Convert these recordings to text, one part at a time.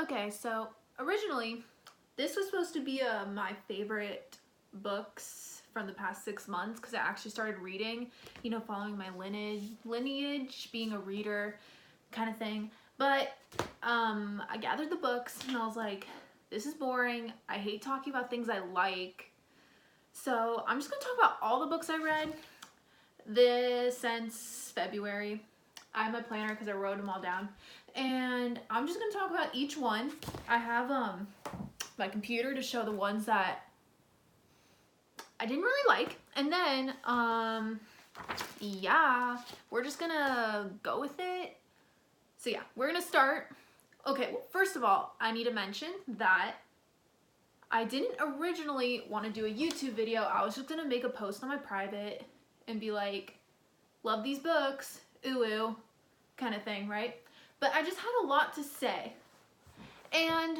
Okay, so originally, this was supposed to be my favorite books from the past 6 months because I actually started reading, following my lineage, being a reader kind of thing. But I gathered the books and I was like, this is boring. I hate talking about things I like. So I'm just going to talk about all the books I read since February. I have my planner because I wrote them all down. And I'm just going to talk about each one. I have my computer to show the ones that I didn't really like. And then, yeah, we're just going to go with it. So yeah, we're going to start. Okay, well, first of all, I need to mention that I didn't originally want to do a YouTube video. I was just going to make a post on my private and be like, love these books, ooh ooh, kind of thing, right? But I just had a lot to say. And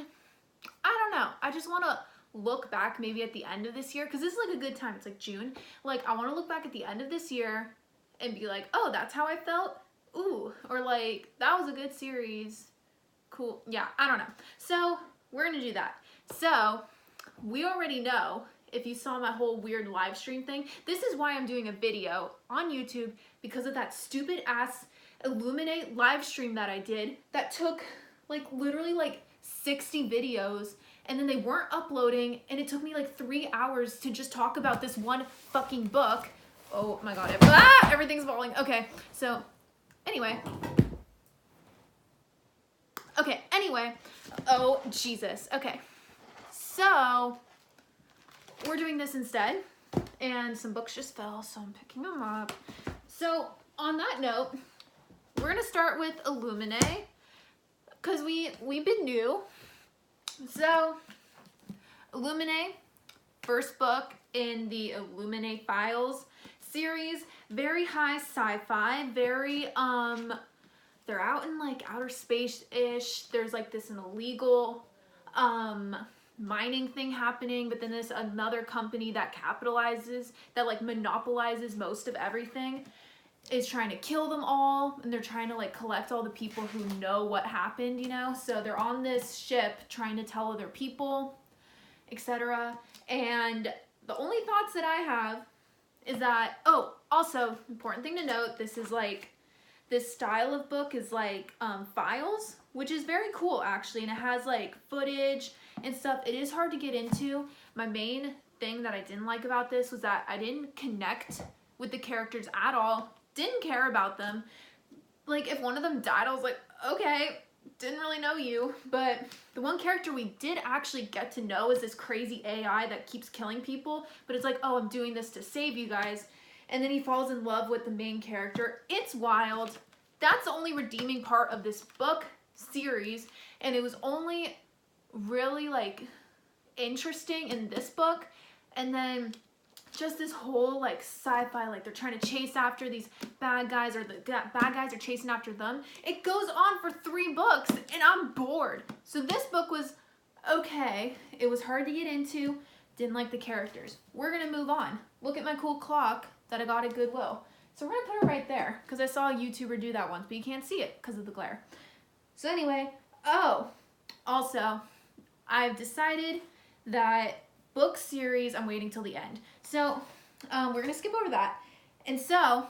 I don't know, I just want to look back maybe at the end of this year, because this is like a good time, it's like June. Like, I want to look back at the end of this year and be like, oh, that's how I felt? Ooh, or like, that was a good series. Cool. Yeah, I don't know. So, we're going to do that. So, we already know, if you saw my whole weird live stream thing, this is why I'm doing a video on YouTube, because of that stupid ass Illuminate live stream that I did that took like literally like 60 videos and then they weren't uploading and it took me like 3 hours to just talk about this one fucking book. Oh my god, everything's falling. Okay, so anyway. Oh Jesus. Okay, so we're doing this instead, and some books just fell, so I'm picking them up. So on that note, we're gonna start with Illuminae, because we've been new. So Illuminae, first book in the Illuminae Files series, very high sci-fi, very they're out in like outer space-ish. There's like this an illegal mining thing happening, but then there's another company that like monopolizes most of everything, is trying to kill them all, and they're trying to like collect all the people who know what happened, so they're on this ship trying to tell other people, etc. And the only thoughts that I have is that, oh, also important thing to note, this style of book is like files, which is very cool actually, and it has like footage and stuff. It is hard to get into. My main thing that I didn't like about this was that I didn't connect with the characters at all, didn't care about them. Like, if one of them died, I was like, okay, didn't really know you. But the one character we did actually get to know is this crazy AI that keeps killing people, but it's like, oh, I'm doing this to save you guys. And then he falls in love with the main character. It's wild. That's the only redeeming part of this book series, and it was only really like interesting in this book. And then just this whole like sci-fi, like they're trying to chase after these bad guys, or the bad guys are chasing after them. It goes on for 3 books and I'm bored. So this book was okay. It was hard to get into. Didn't like the characters. We're gonna move on. Look at my cool clock that I got at Goodwill. So we're gonna put it right there, because I saw a YouTuber do that once, but you can't see it because of the glare. So anyway, oh, also, I've decided that book series, I'm waiting till the end. So we're gonna skip over that. And so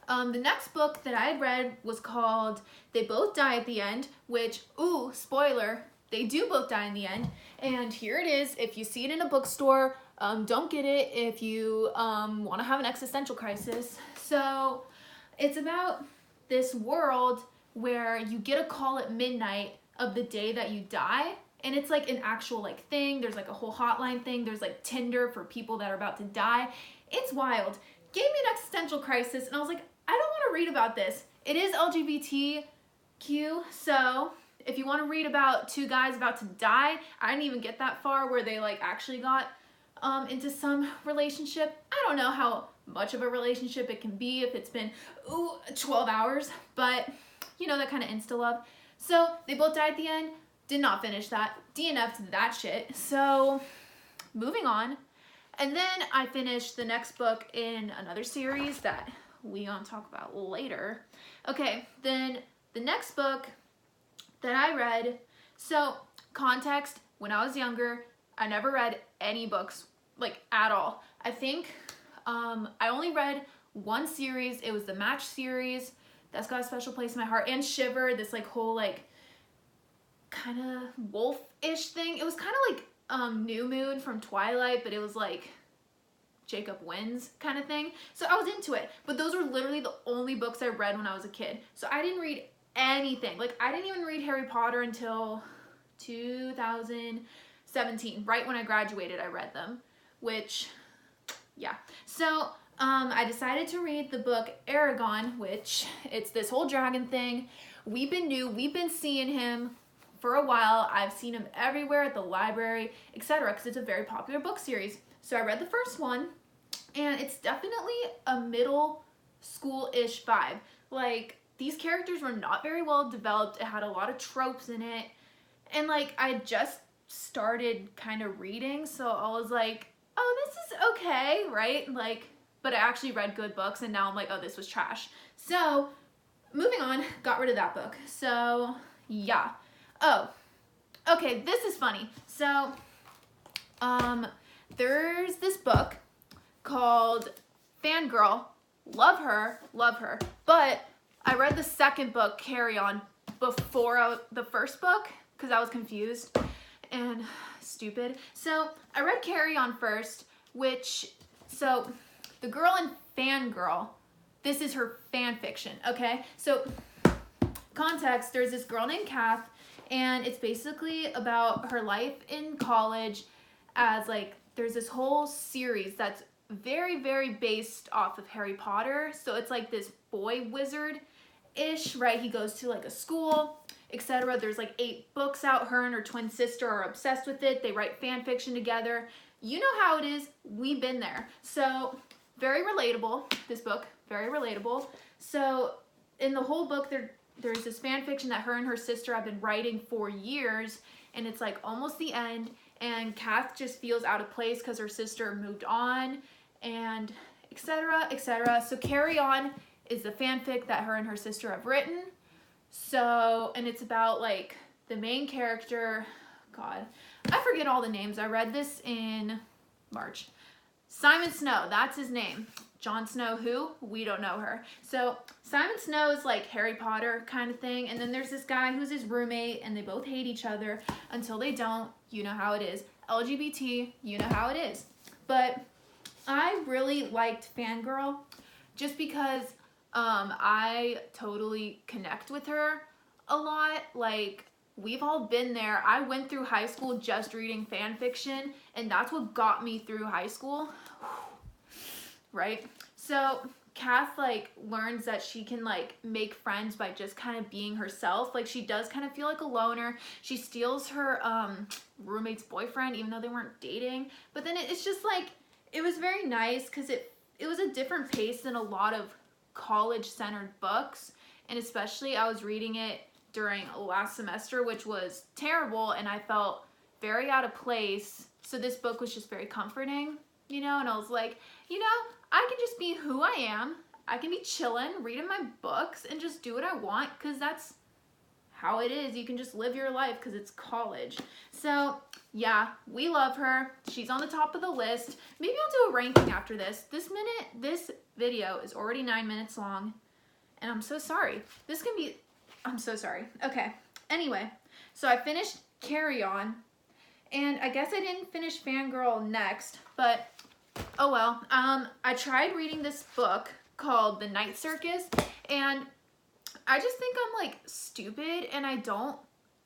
the next book that I had read was called They Both Die at the End, which, ooh, spoiler, they do both die in the end. And here it is. If you see it in a bookstore, don't get it if you want to have an existential crisis. So it's about this world where you get a call at midnight of the day that you die. And it's like an actual like thing. There's like a whole hotline thing. There's like Tinder for people that are about to die. It's wild. Gave me an existential crisis, and I was like, I don't want to read about this. It is LGBTQ, so if you want to read about 2 guys about to die, I didn't even get that far where they like actually got into some relationship. I don't know how much of a relationship it can be if it's been 12 hours, but that kind of insta love. So they both died at the end. Did not finish that. DNF'd that shit. So moving on. And then I finished the next book in another series that we gonna talk about later. Okay, then the next book that I read, So, context, when I was younger, I never read any books, like, at all. I think I only read one series. It was the Match series. That's got a special place in my heart. And Shiver, this, like, whole, like, kind of wolf-ish thing. It was kind of like New Moon from Twilight, but it was, like, Jacob wins kind of thing. So I was into it. But those were literally the only books I read when I was a kid. So I didn't read anything. Like, I didn't even read Harry Potter until 2017. Right when I graduated, I read them. Which, yeah. So I decided to read the book Eragon, which it's this whole dragon thing. We've been seeing him for a while. I've seen him everywhere at the library, etc. because it's a very popular book series. So I read the first one, and it's definitely a middle school-ish vibe. Like, these characters were not very well developed. It had a lot of tropes in it. And, like, I just started kind of reading, so I was like, oh, this is okay, right? Like, but I actually read good books, and now I'm like, oh, this was trash. So, moving on, got rid of that book. So, yeah. Oh, okay, this is funny. So, there's this book called Fangirl. Love her. But I read the second book, Carry On, before the first book because I was confused and stupid. So I read Carry On first, so the girl in Fangirl, this is her fan fiction, okay? So context, there's this girl named Kath, and it's basically about her life in college as, like, there's this whole series that's very, very based off of Harry Potter. So it's like this boy wizard-ish, right? He goes to, like, a school, etc. There's, like, 8 books out. Her and her twin sister are obsessed with it. They write fan fiction together. You know how it is. We've been there. So very relatable, this book. Very relatable. So in the whole book, there's this fan fiction that her and her sister have been writing for years, and it's, like, almost the end. And Kath just feels out of place because her sister moved on, and etc., etc. So Carry On is the fanfic that her and her sister have written. So, and it's about, like, the main character, God, I forget all the names. I read this in March. Simon Snow, that's his name. Jon Snow who? We don't know her. So Simon Snow is like Harry Potter kind of thing. And then there's this guy who's his roommate, and they both hate each other until they don't. You know how it is. LGBT, you know how it is. But I really liked Fangirl just because I totally connect with her a lot. Like, we've all been there. I went through high school just reading fan fiction, and that's what got me through high school. Right? So Kath, like, learns that she can, like, make friends by just kind of being herself. Like, she does kind of feel like a loner. She steals her roommate's boyfriend, even though they weren't dating. But then it's just, like, it was very nice because it was a different pace than a lot of college-centered books. And especially I was reading it during last semester, which was terrible, and I felt very out of place. So this book was just very comforting, you know? And I was like, you know, I can just be who I am. I can be chilling, reading my books, and just do what I want, because that's how it is. You can just live your life because it's college. So yeah, we love her. She's on the top of the list. Maybe I'll do a ranking after this. This video is already 9 minutes long, and I'm so sorry. I'm so sorry. Okay, anyway, so I finished Carry On, and I guess I didn't finish Fangirl next, but oh well. I tried reading this book called The Night Circus, and I just think I'm, like, stupid and I don't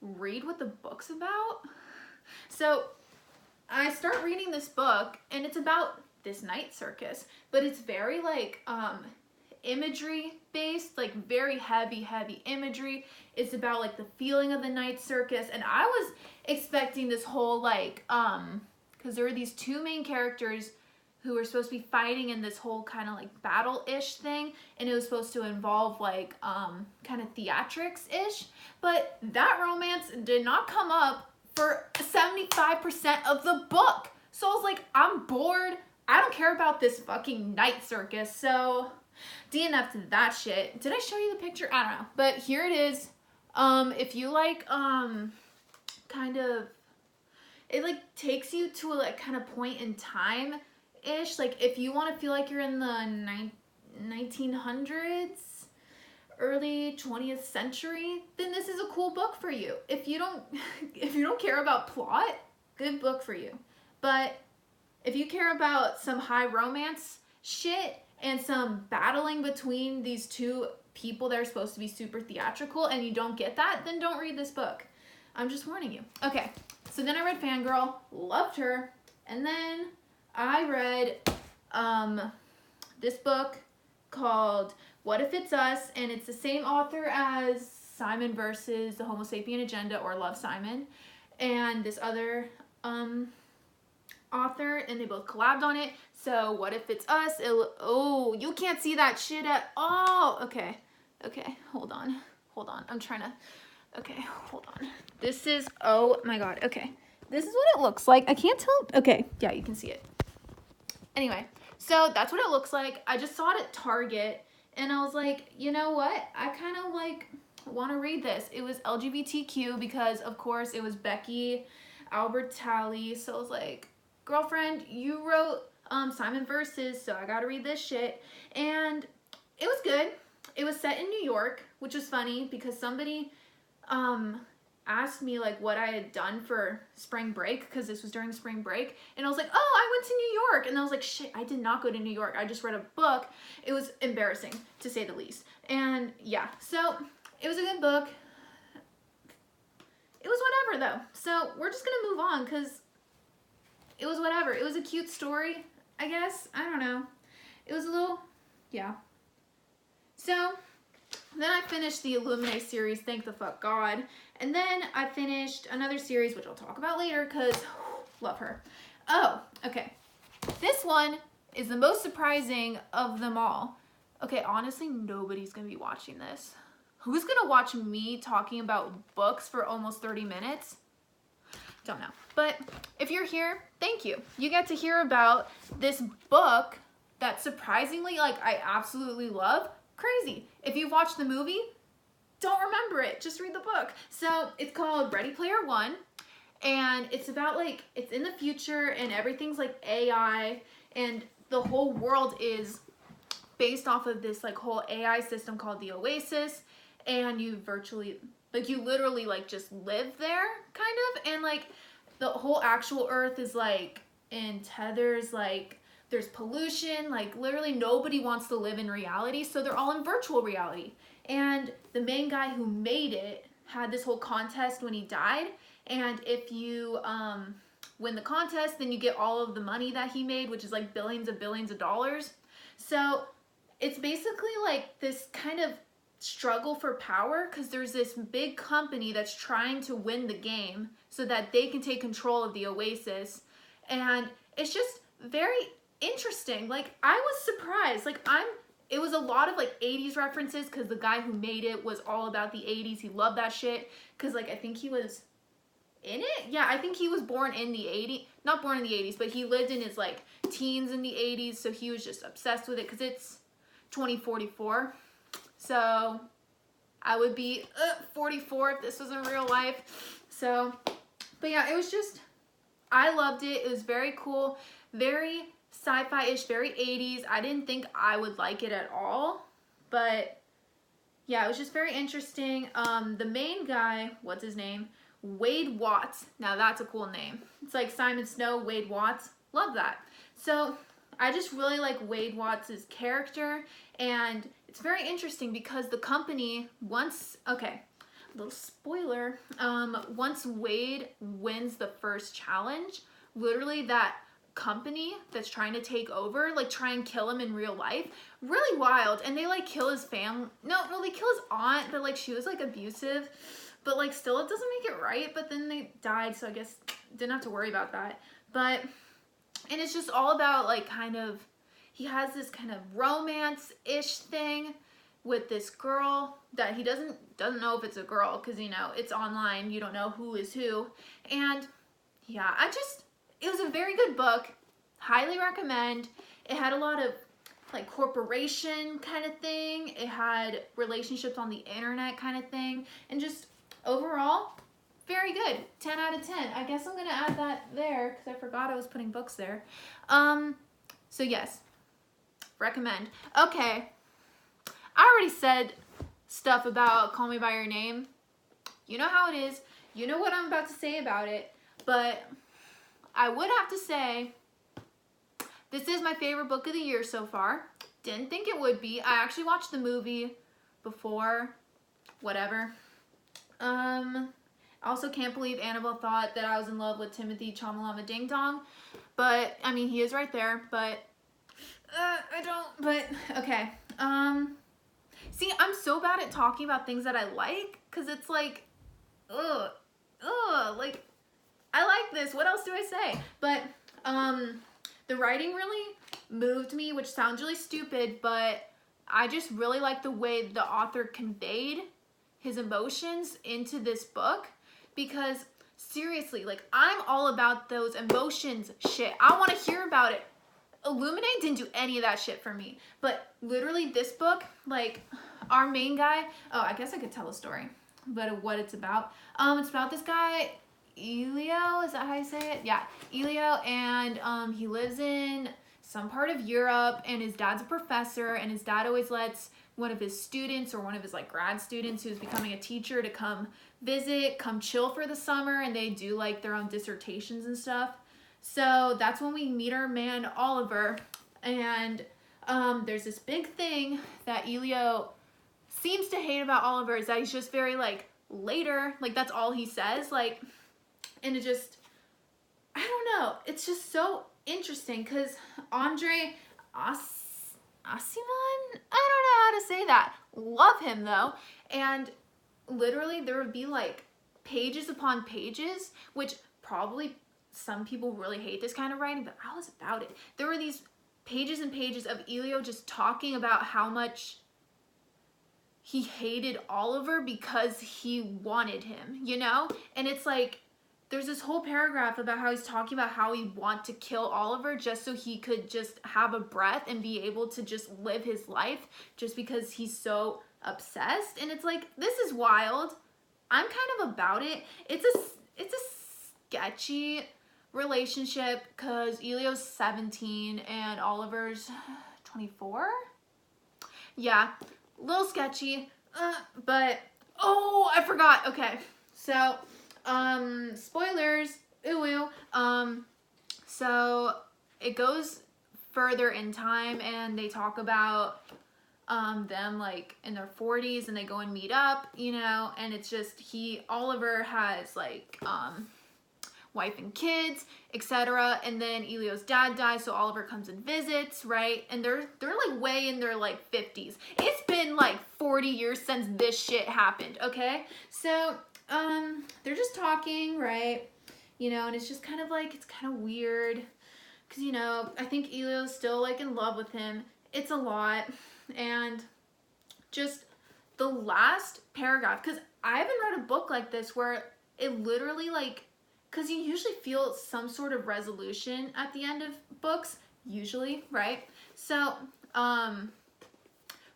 read what the book's about. So I start reading this book, and it's about this night circus, but it's very, like, imagery based, like, very heavy imagery. It's about, like, the feeling of the night circus, and I was expecting this whole, like, because there were these 2 main characters who were supposed to be fighting in this whole kind of, like, battle-ish thing, and it was supposed to involve, like, kind of theatrics-ish, but that romance did not come up for 75% of the book. So I was like, I'm bored. I don't care about this fucking night circus. So DNF to that shit. Did I show you the picture? I don't know. But here it is. If you like kind of, it like takes you to a like kind of point in time ish. Like if you want to feel like you're in the 1900s, early 20th century, then this is a cool book for you. If you don't if you don't care about plot, good book for you. But if you care about some high romance shit and some battling between these two people that are supposed to be super theatrical and you don't get that, then don't read this book. I'm just warning you. Okay, so then I read Fangirl, loved her, and then I read this book called What If It's Us, and it's the same author as Simon versus the Homo Sapien Agenda or Love, Simon, and this other author, and they both collabed on it. So What If It's Us? Oh, you can't see that shit at all. Okay, hold on. I'm trying to, okay, hold on. This is, oh my god, okay. This is what it looks like. I can't tell, okay, yeah, you can see it. Anyway, so that's what it looks like. I just saw it at Target, and I was like, you know what? I kind of like want to read this. It was LGBTQ because, of course, it was Becky Albertalli. So I was like, girlfriend, you wrote Simon Versus, so I got to read this shit. And it was good. It was set in New York, which was funny because somebody asked me like what I had done for spring break, because this was during spring break, and I was like, oh, I went to New York, and I was like, shit, I did not go to New York, I just read a book. It was embarrassing, to say the least. And yeah, so it was a good book. It was whatever though, so we're just gonna move on because it was whatever. It was a cute story, I guess. I don't know, it was a little, yeah. So then I finished the Illuminae series, thank the fuck God. And then I finished another series, which I'll talk about later, because love her. Oh, okay. This one is the most surprising of them all. Okay, honestly, nobody's going to be watching this. Who's going to watch me talking about books for almost 30 minutes? Don't know. But if you're here, thank you. You get to hear about this book that surprisingly, like, I absolutely love. Crazy. If you watch the movie, don't remember it. Just read the book. So it's called Ready Player One, and it's about like, it's in the future and everything's like AI, and the whole world is based off of this like whole AI system called the Oasis, and you virtually, like you literally like just live there kind of, and like the whole actual earth is like in tethers, like there's pollution, like literally nobody wants to live in reality, so they're all in virtual reality. And the main guy who made it had this whole contest when he died, and if you win the contest, then you get all of the money that he made, which is like billions of dollars. So it's basically like this kind of struggle for power, because there's this big company that's trying to win the game so that they can take control of the Oasis, and it's just very interesting. Like, I was surprised. Like, it was a lot of like 80s references, because the guy who made it was all about the 80s. He loved that shit, because like I think he was in it. Yeah, I think he was born in the 80s, not born in the 80s, but he lived in his like teens in the 80s, so he was just obsessed with it, because it's 2044, so I would be 44 if this was in real life. So, but yeah, it was just, I loved it. It was very cool, very sci-fi-ish, very 80s. I didn't think I would like it at all, but yeah, it was just very interesting. The main guy, what's his name? Wade Watts. Now that's a cool name. It's like Simon Snow, Wade Watts. Love that. So I just really like Wade Watts' character, and it's very interesting because the company, once, okay, little spoiler, once Wade wins the first challenge, literally that company that's trying to take over, like try and kill him in real life. Really wild. And they like kill his family. No, they kill his aunt, but like she was like abusive, but like still it doesn't make it right. But then they died, so I guess didn't have to worry about that. But, and it's just all about like kind of, he has this kind of romance-ish thing with this girl that he doesn't know if it's a girl, because you know it's online, you don't know who is who. And yeah, it was a very good book, highly recommend. It had a lot of like corporation kind of thing, it had relationships on the internet kind of thing, and just overall very good. 10 out of 10. I guess I'm gonna add that there because I forgot I was putting books there. So yes, recommend. Okay, I already said stuff about Call Me by Your Name. You know how it is. You know what I'm about to say about it. But I would have to say this is my favorite book of the year so far. Didn't think it would be. I actually watched the movie before. Whatever. Also can't believe Annabelle thought that I was in love with Timothy Chalamet Ding Dong. But, I mean, he is right there. But, I don't. But, okay. See, I'm so bad at talking about things that I like. Because it's like, like, I like this. What else do I say? But, the writing really moved me, which sounds really stupid, but I just really like the way the author conveyed his emotions into this book, because seriously, like, I'm all about those emotions shit. I want to hear about it. Illuminate didn't do any of that shit for me, but literally this book, like, our main guy, oh, I guess I could tell a story, but what it's about. It's about this guy, Elio, is that how you say it? Yeah, Elio, and he lives in some part of Europe, and his dad's a professor, and his dad always lets one of his students or one of his like grad students who's becoming a teacher to come visit, come chill for the summer, and they do like their own dissertations and stuff. So that's when we meet our man Oliver, and there's this big thing that Elio seems to hate about Oliver, is that he's just very like later, like that's all he says, like. And it just, I don't know. It's just so interesting because Andre Aciman, I don't know how to say that. Love him though. And literally there would be like pages upon pages, which probably some people really hate this kind of writing, but I was about it. There were these pages and pages of Elio just talking about how much he hated Oliver because he wanted him, you know? And it's like, there's this whole paragraph about how he's talking about how he wanted to kill Oliver just so he could just have a breath and be able to just live his life just because he's so obsessed. And it's like, this is wild. I'm kind of about it. It's a sketchy relationship because Elio's 17 and Oliver's 24. Yeah, a little sketchy, but, oh, I forgot. Okay, so, spoilers, so it goes further in time, and they talk about, them, like, in their 40s, and they go and meet up, you know, and it's just, Oliver has, like, wife and kids, etc. And then Elio's dad dies, so Oliver comes and visits, right? And they're like way in their like 50s. It's been like 40 years since this shit happened, okay? So, they're just talking, right? You know, and it's just kind of like, it's kind of weird. Because, you know, I think Elio's still like in love with him. It's a lot. And just the last paragraph, because I haven't read a book like this where it literally like, because you usually feel some sort of resolution at the end of books, usually, right? So,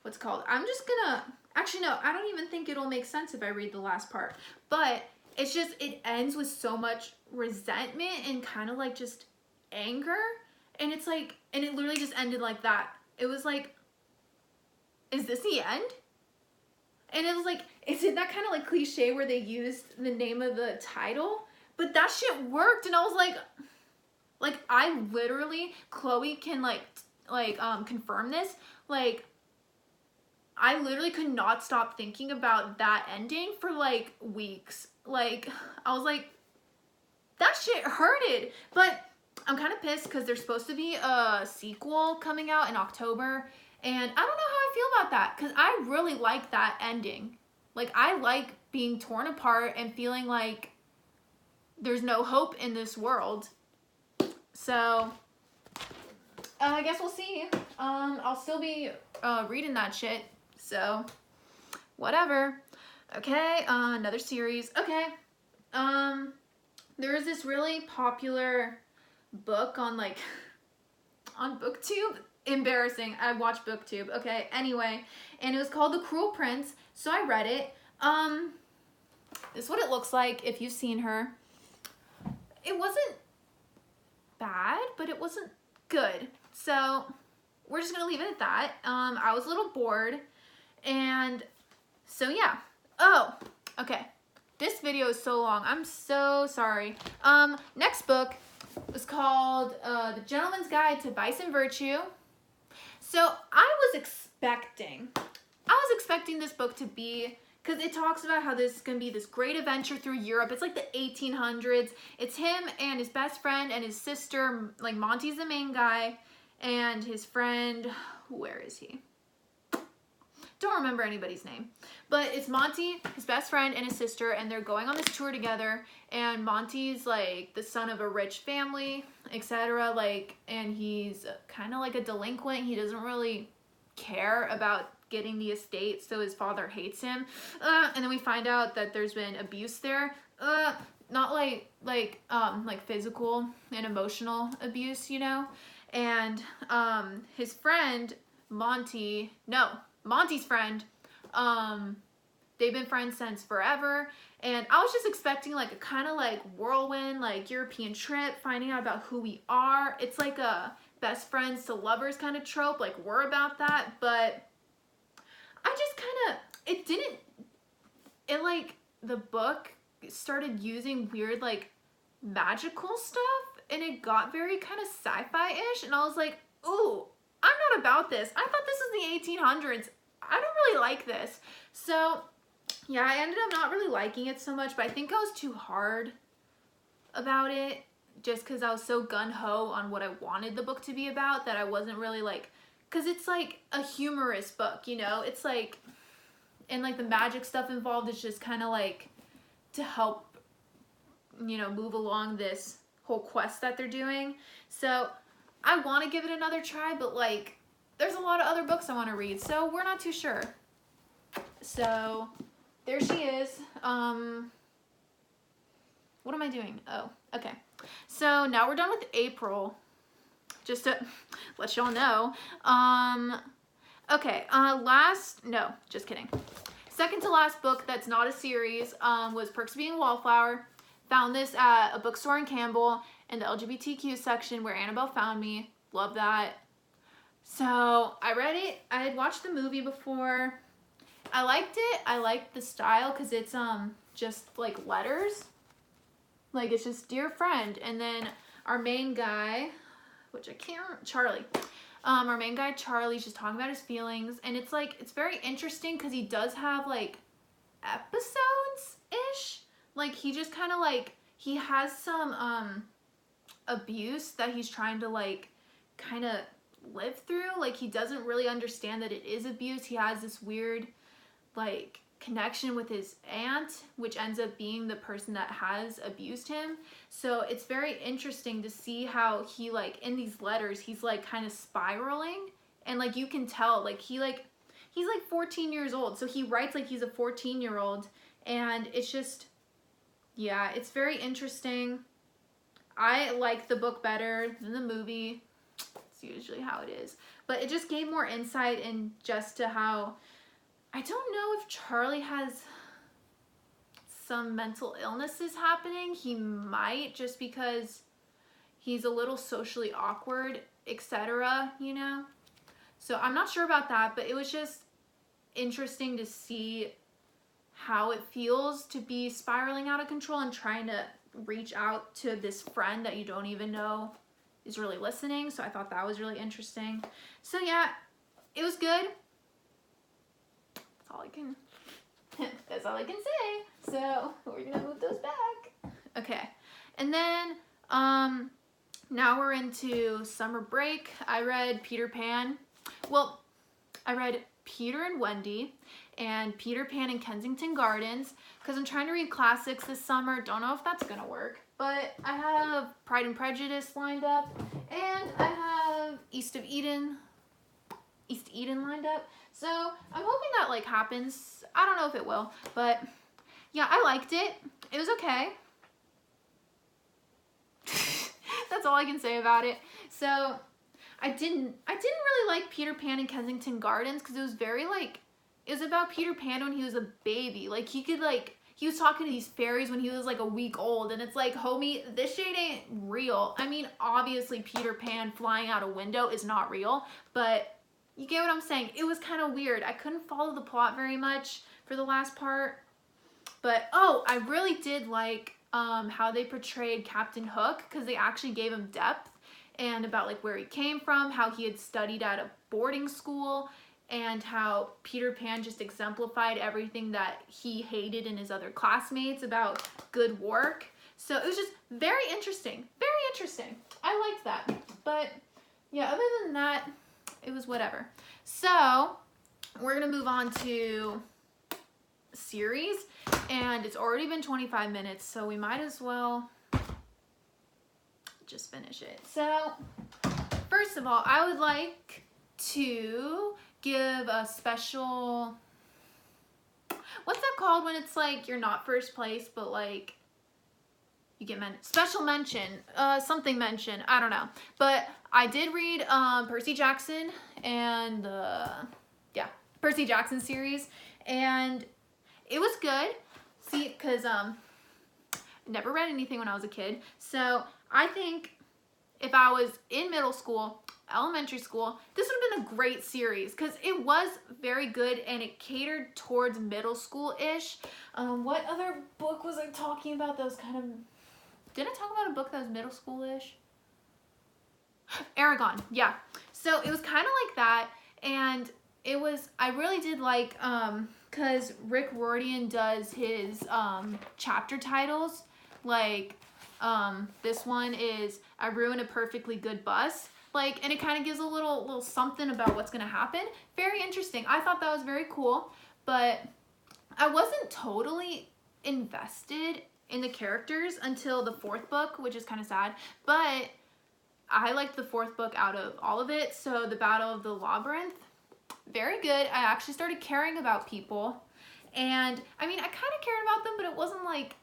what's it called? I'm just gonna, actually no, I don't even think it'll make sense if I read the last part, but it's just, it ends with so much resentment and kind of like just anger, and it's like, and it literally just ended like that. It was like, is this the end? And it was like, is it that kind of like cliche where they used the name of the title? But that shit worked, and I was like, I literally, Chloe can confirm this, like, I literally could not stop thinking about that ending for like weeks. Like, I was like, that shit hurted. But I'm kind of pissed because there's supposed to be a sequel coming out in October, and I don't know how I feel about that because I really like that ending. Like, I like being torn apart and feeling like there's no hope in this world. So, I guess we'll see. I'll still be reading that shit. So, whatever. Okay, another series. Okay. There is this really popular book on like, on BookTube. Embarrassing. I watched BookTube. Okay, anyway. And it was called The Cruel Prince. So I read it. This is what it looks like if you've seen her. It wasn't bad, but it wasn't good. So we're just gonna leave it at that. I was a little bored, and so yeah. Oh, okay. This video is so long. I'm so sorry. Next book was called The Gentleman's Guide to Vice and Virtue. So I was expecting this book to be, because it talks about how this is going to be this great adventure through Europe. It's like the 1800s. It's him and his best friend and his sister. Like, Monty's the main guy, and his friend, where is he? Don't remember anybody's name. But it's Monty, his best friend, and his sister, and they're going on this tour together, and Monty's like the son of a rich family, etc. Like, and he's kind of like a delinquent. He doesn't really care about getting the estate, so his father hates him. And then we find out that there's been abuse there. Not like physical and emotional abuse, you know? And his friend, Monty's friend, they've been friends since forever, and I was just expecting like a kind of like whirlwind, like European trip, finding out about who we are. It's like a best friends to lovers kind of trope, like we're about that, but I just kind of, like, the book started using weird, like, magical stuff, and it got very kind of sci-fi-ish, and I was like, ooh, I'm not about this. I thought this was the 1800s. I don't really like this. So, yeah, I ended up not really liking it so much, but I think I was too hard about it, just because I was so gung-ho on what I wanted the book to be about that I wasn't really, like, because it's like a humorous book, you know? It's like, and like the magic stuff involved is just kind of like to help, you know, move along this whole quest that they're doing. So I want to give it another try, but like there's a lot of other books I want to read, so we're not too sure. So there she is. What am I doing? Oh, okay. So now we're done with April. Just to let y'all know. Okay, no, just kidding. Second to last book that's not a series was Perks of Being a Wallflower. Found this at a bookstore in Campbell in the LGBTQ section where Annabelle found me. Love that. So I read it. I had watched the movie before. I liked it. I liked the style because it's just like letters. Like it's just dear friend. And then our main guy, which I can't remember, Charlie. Our main guy, Charlie's just talking about his feelings, and it's like, it's very interesting because he does have like episodes-ish. Like he just kind of like, he has some abuse that he's trying to like kind of live through. Like he doesn't really understand that it is abuse. He has this weird like connection with his aunt, which ends up being the person that has abused him. So it's very interesting to see how he like in these letters he's like kind of spiraling, and like you can tell like he's like 14 years old, so he writes like he's a 14-year-old, and it's just, yeah, it's very interesting. I like the book better than the movie. It's usually how it is, but it just gave more insight in just to how, I don't know if Charlie has some mental illnesses happening. He might, just because he's a little socially awkward, etc., you know? So I'm not sure about that, but it was just interesting to see how it feels to be spiraling out of control and trying to reach out to this friend that you don't even know is really listening. So I thought that was really interesting. So yeah, it was good. That's all I can say. So we're gonna move those back. Okay, and then now we're into summer break. I read Peter Pan. Well, I read Peter and Wendy and Peter Pan in Kensington Gardens because I'm trying to read classics this summer. Don't know if that's gonna work, but I have Pride and Prejudice lined up, and I have East Eden lined up. So I'm hoping that like happens. I don't know if it will, but yeah, I liked it. It was okay. That's all I can say about it. So I didn't really like Peter Pan in Kensington Gardens because it was very like, it was about Peter Pan when he was a baby. Like he he was talking to these fairies when he was like a week old, and it's like, homie, this shit ain't real. I mean, obviously Peter Pan flying out a window is not real, but you get what I'm saying. It was kind of weird. I couldn't follow the plot very much for the last part, but oh, I really did like how they portrayed Captain Hook, because they actually gave him depth and about like where he came from, how he had studied at a boarding school, and how Peter Pan just exemplified everything that he hated in his other classmates about good work. So it was just very interesting. Very interesting. I liked that. But yeah, other than that, it was whatever. So we're going to move on to series. And it's already been 25 minutes, so we might as well just finish it. So first of all, I would like to give a special, what's that called when it's like you're not first place but like you get special mention, something mention, I don't know, but I did read Percy Jackson and the Percy Jackson series, and it was good. See, because I never read anything when I was a kid, so I think if I was in middle school, elementary school, this would have been a great series because it was very good and it catered towards middle school-ish. What other book was I talking about that was kind of... Did I talk about a book that was middle school-ish? Aragon, yeah. So it was kind of like that, and it was... I really did like... because Rick Riordan does his chapter titles. Like, this one is I Ruined a Perfectly Good Bus. Like, and it kind of gives a little something about what's going to happen. Very interesting. I thought that was very cool, but I wasn't totally invested in the characters until the fourth book, which is kind of sad, but I liked the fourth book out of all of it. So the Battle of the Labyrinth, very good. I actually started caring about people, and I mean, I kind of cared about them, but it wasn't like,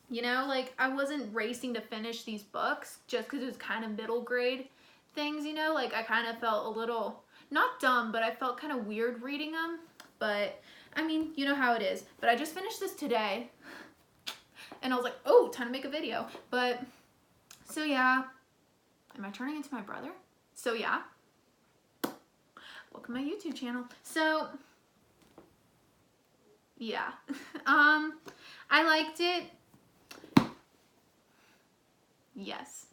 you know, like I wasn't racing to finish these books just because it was kind of middle grade things, you know, like I kind of felt a little, not dumb, but I felt kind of weird reading them. But I mean, you know how it is. But I just finished this today and I was like, oh, time to make a video. But so yeah, am I turning into my brother? So yeah, welcome to my YouTube channel. So yeah, I liked it. Yes.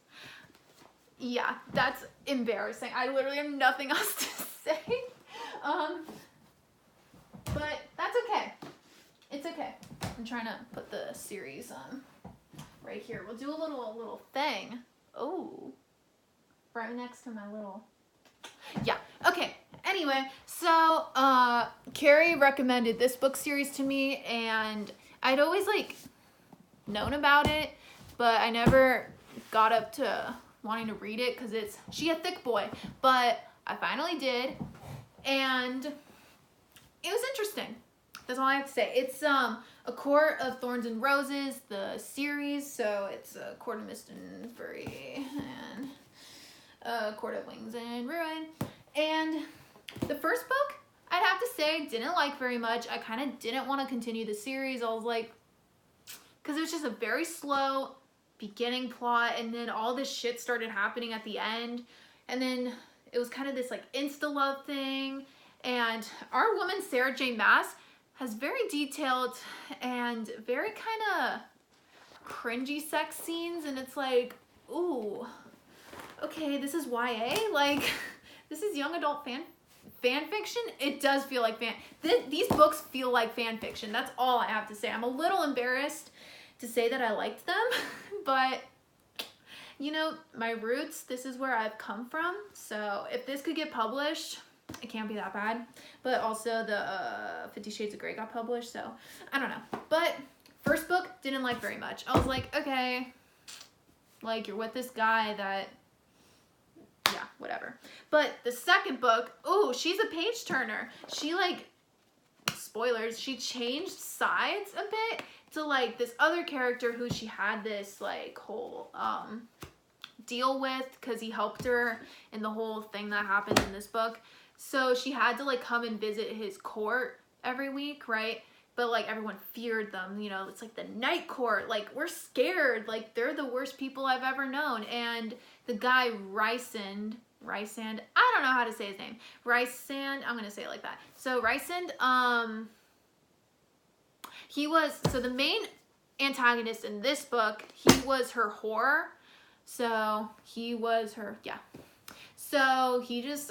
Yeah, that's embarrassing. I literally have nothing else to say. But that's okay. It's okay. I'm trying to put the series right here. We'll do a little thing. Oh, right next to my little... Yeah, okay. Anyway, so Carrie recommended this book series to me, and I'd always like known about it, but I never got up to wanting to read it because she a thick boy, but I finally did, and it was interesting. That's all I have to say. It's A Court of Thorns and Roses, the series, so it's A Court of Mist and Fury and A Court of Wings and Ruin. And the first book, I'd have to say, didn't like very much. I kind of didn't want to continue the series. I was like, because it was just a very slow beginning plot, and then all this shit started happening at the end, and then it was kind of this like insta-love thing, and our woman Sarah J Maas has very detailed and very kind of cringy sex scenes, and it's like, ooh, okay, this is YA, like this is young adult fan fiction. It does feel like these books feel like fan fiction. That's all I have to say. I'm a little embarrassed to say that I liked them, but you know, my roots, this is where I've come from, so if this could get published, it can't be that bad. But also the 50 Shades of Grey got published, so I don't know. But first book, didn't like very much. I was like, okay, like you're with this guy that, yeah, whatever. But the second book, ooh, she's a page turner. She like, spoilers, she changed sides a bit to like this other character who she had this like whole deal with because he helped her in the whole thing that happened in this book. So she had to like come and visit his court every week, right? but like everyone feared them, you know. It's like the Night Court, like we're scared, like they're the worst people I've ever known. And the guy Rysand, I don't know how to say his name. Rysand, I'm gonna say it like that. So Rysand, he was, so the main antagonist in this book, he was her whore. So he was her, yeah. So he just,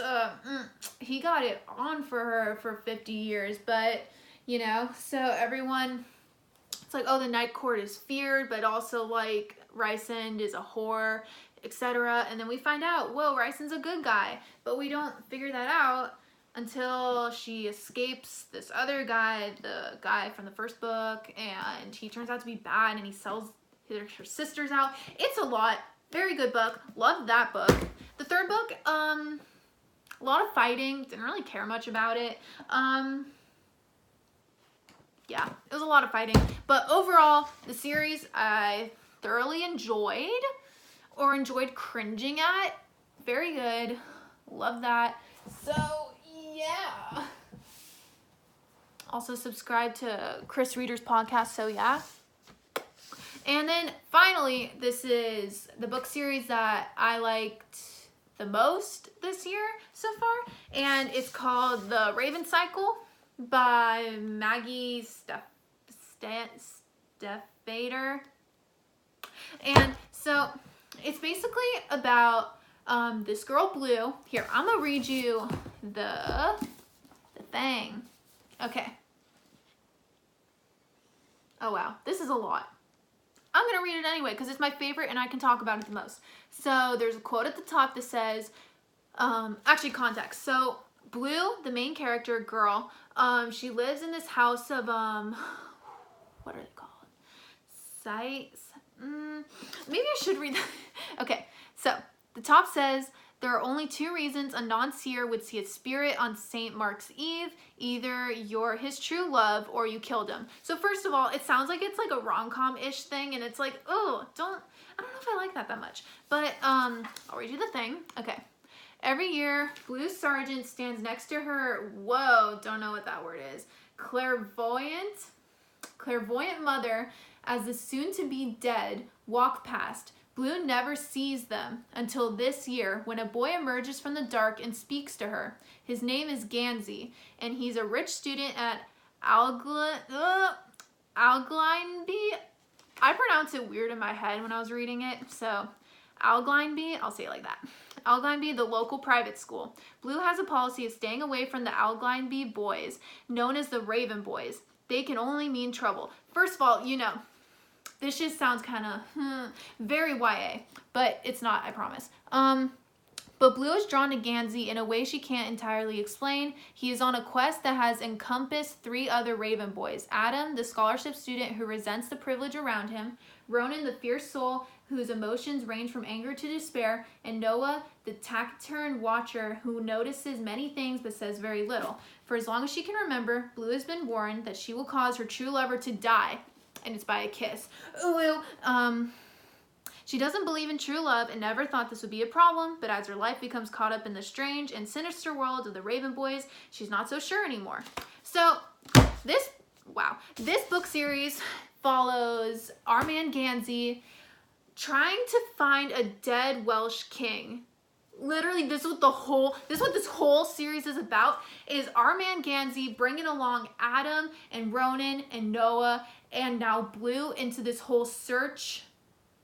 he got it on for her for 50 years, but, you know, so everyone, it's like, oh, the Night Court is feared, but also, like, Rysand is a whore, etc. And then we find out, whoa, Rysand's a good guy, but we don't figure that out until she escapes this other guy, the guy from the first book, and he turns out to be bad, and he sells her sisters out. It's a lot. Very good book. Loved that book. The third book, a lot of fighting. Didn't really care much about it. Yeah, it was a lot of fighting. But overall, the series I thoroughly enjoyed, or enjoyed cringing at. Very good. Love that. So, yeah. Also subscribe to Chris Reader's podcast, So Yeah. And then finally, this is the book series that I liked the most this year so far. And it's called The Raven Cycle by Maggie Stiefvater. And so it's basically about this girl, Blue. Here, I'm going to read you the thing. Okay. Oh, wow. This is a lot. I'm going to read it anyway because it's my favorite and I can talk about it the most. So there's a quote at the top that says, actually context. So Blue, the main character, girl, she lives in this house of, what are they called? Sites? Maybe I should read that. Okay, so the top says, there are only two reasons a non-seer would see a spirit on St. Mark's Eve. Either you're his true love or you killed him. So first of all, it sounds like it's like a rom-com-ish thing, and it's like, oh, I don't know if I like that much. But I'll read you the thing. Okay. Every year, Blue Sergeant stands next to her, whoa, don't know what that word is, clairvoyant mother as the soon-to-be dead walk past. Blue never sees them until this year when a boy emerges from the dark and speaks to her. His name is Gansey, and he's a rich student at Alglynby. I pronounced it weird in my head when I was reading it, so Alglynby, I'll say it like that. Alglynby, the local private school. Blue has a policy of staying away from the Alglynby boys, known as the Raven Boys. They can only mean trouble. First of all, you know, this just sounds kind of very YA, but it's not, I promise. But Blue is drawn to Gansey in a way she can't entirely explain. He is on a quest that has encompassed 3 other Raven Boys. Adam, the scholarship student who resents the privilege around him. Ronan, the fierce soul whose emotions range from anger to despair. And Noah, the taciturn watcher who notices many things but says very little. For as long as she can remember, Blue has been warned that she will cause her true lover to die. And it's by a kiss. Ooh, she doesn't believe in true love and never thought this would be a problem, but as her life becomes caught up in the strange and sinister world of the Raven Boys, she's not so sure anymore. So this book series follows our man Gansey trying to find a dead Welsh king. Literally, this is what this whole series is about, is our man Gansey bringing along Adam and Ronan and Noah and now Blue into this whole search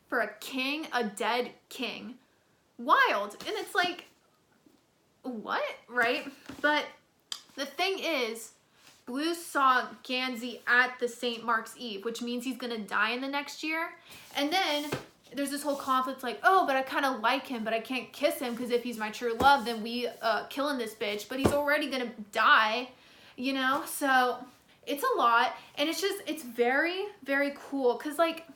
for a king, a dead king. Wild. And it's like, what? Right? But the thing is, Blue saw Gansey at the St. Mark's Eve, which means he's going to die in the next year. And then there's this whole conflict like, oh, but I kind of like him, but I can't kiss him because if he's my true love, then we killing this bitch. But he's already going to die, you know? So it's a lot. And it's very, very cool because, like,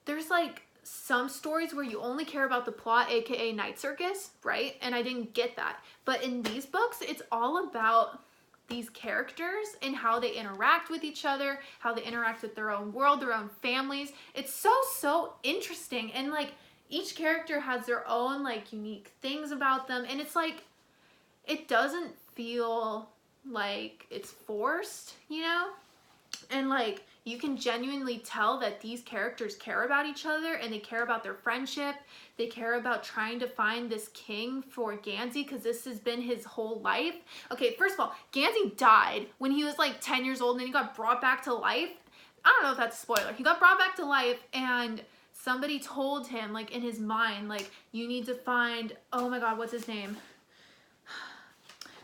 there's, like, some stories where you only care about the plot, aka Night Circus, right? And I didn't get that. But in these books, it's all about these characters and how they interact with each other, how they interact with their own world, their own families. It's so interesting. And, like, each character has their own, like, unique things about them. And it's, like, it doesn't feel like it's forced, you know? And like you can genuinely tell that these characters care about each other and they care about their friendship. They care about trying to find this king for Gansey because this has been his whole life. Okay, first of all, Gansey died when he was like 10 years old and then he got brought back to life. I don't know if that's a spoiler. He got brought back to life and somebody told him like in his mind, like you need to find, oh my God, what's his name?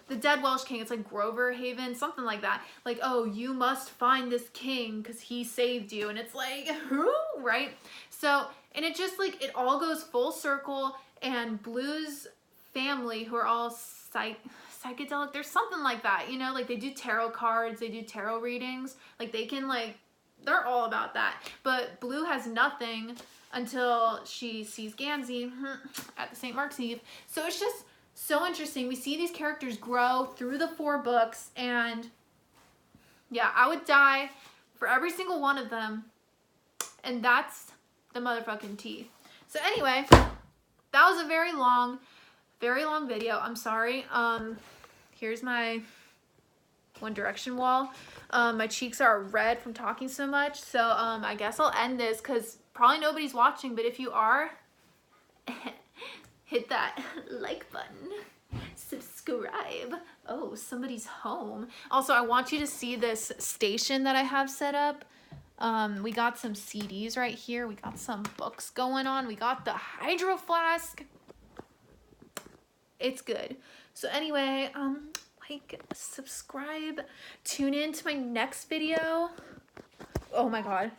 The dead Welsh king, it's like Grover Haven, something like that. Like, oh, you must find this king because he saved you. And it's like, who? Right? So, and it just like, it all goes full circle, and Blue's family, who are all psychedelic, there's something like that, you know, like they do tarot cards, they do tarot readings, like they can like, they're all about that. But Blue has nothing until she sees Gansey at the St. Mark's Eve. So it's just so interesting. We see these characters grow through the 4 books, and yeah, I would die for every single one of them, and that's the motherfucking tea. So anyway, that was a very long video. I'm sorry. Here's my One Direction wall. My cheeks are red from talking so much, so I guess I'll end this because probably nobody's watching, but if you are, hit that like button, subscribe. Oh, somebody's home. Also, I want you to see this station that I have set up. We got some CDs right here. We got some books going on. We got the Hydro Flask. It's good. So anyway, like, subscribe, tune in to my next video. Oh my God.